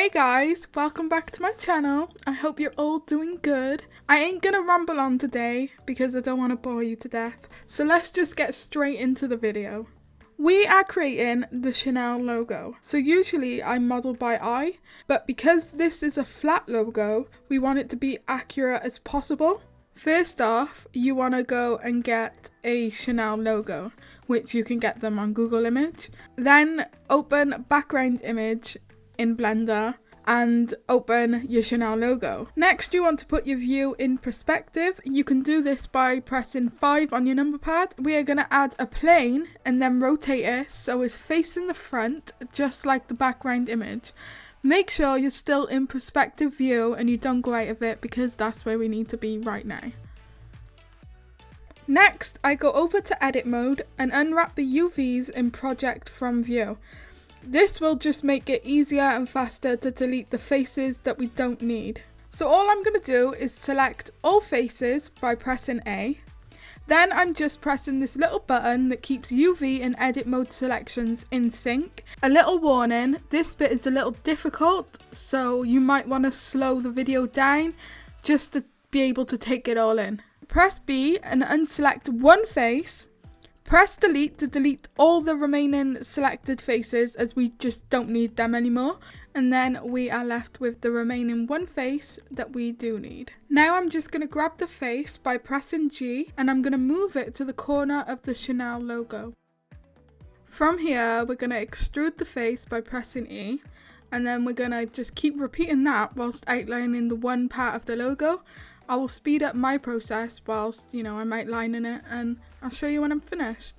Hey guys, welcome back to my channel. I hope you're all doing good. I ain't gonna ramble on today because I don't want to bore you to death. So let's just get straight into the video. We are creating the Chanel logo. So usually I model by eye, but because this is a flat logo, we want it to be accurate as possible. First off, you want to go and get a Chanel logo, which you can get them on Google Image. Then open background image in Blender and open your Chanel logo. Next, you want to put your view in perspective. You can do this by pressing 5 on your number pad. We are going to add a plane and then rotate it so it's facing the front, just like the background image. Make sure you're still in perspective view and you don't go out of it because that's where we need to be right now. Next, I go over to edit mode and unwrap the UVs in project from view. This will just make it easier and faster to delete the faces that we don't need. So all I'm going to do is select all faces by pressing A. Then I'm just pressing this little button that keeps UV and edit mode selections in sync. A little warning, this bit is a little difficult, so you might want to slow the video down just to be able to take it all in. Press B and unselect one face. Press delete to delete all the remaining selected faces as we just don't need them anymore. And then we are left with the remaining one face that we do need. Now I'm just going to grab the face by pressing G and I'm going to move it to the corner of the Chanel logo. From here we're going to extrude the face by pressing E, and then we're going to just keep repeating that whilst outlining the one part of the logo. I will speed up my process whilst, I'm outlining it, and I'll show you when I'm finished.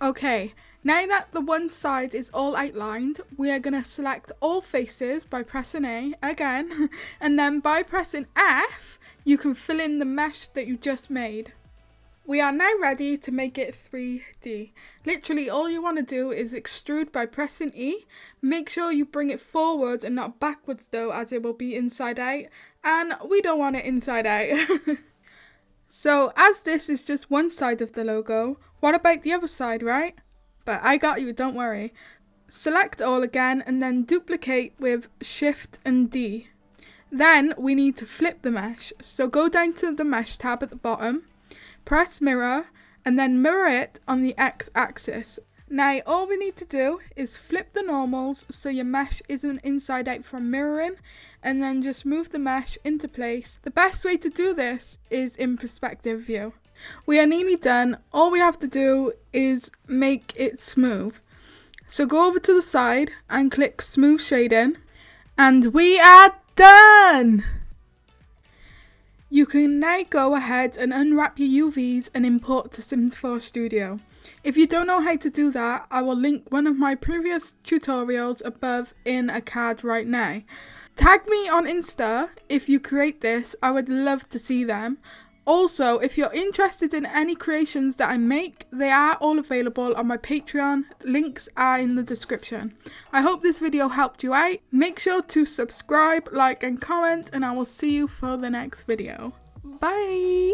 Okay, now that the one side is all outlined, we are going to select all faces by pressing A again, and then by pressing F, you can fill in the mesh that you just made. We are now ready to make it 3D. Literally all you want to do is extrude by pressing E. Make sure you bring it forward and not backwards though, as it will be inside out, and we don't want it inside out. So as this is just one side of the logo, what about the other side, right? But I got you, don't worry. Select all again and then duplicate with Shift and D. Then we need to flip the mesh. So go down to the mesh tab at the bottom, press mirror, and then mirror it on the X axis. Now all we need to do is flip the normals so your mesh isn't inside out from mirroring, and then just move the mesh into place. The best way to do this is in perspective view. We are nearly done. All we have to do is make it smooth. So go over to the side and click smooth shading, and we are done! You can now go ahead and unwrap your UVs and import to Sims 4 Studio. If you don't know how to do that, I will link one of my previous tutorials above in a card right now. Tag me on Insta if you create this, I would love to see them. Also, if you're interested in any creations that I make, they are all available on my Patreon. Links are in the description. I hope this video helped you out. Make sure to subscribe, like and comment, and I will see you for the next video. Bye!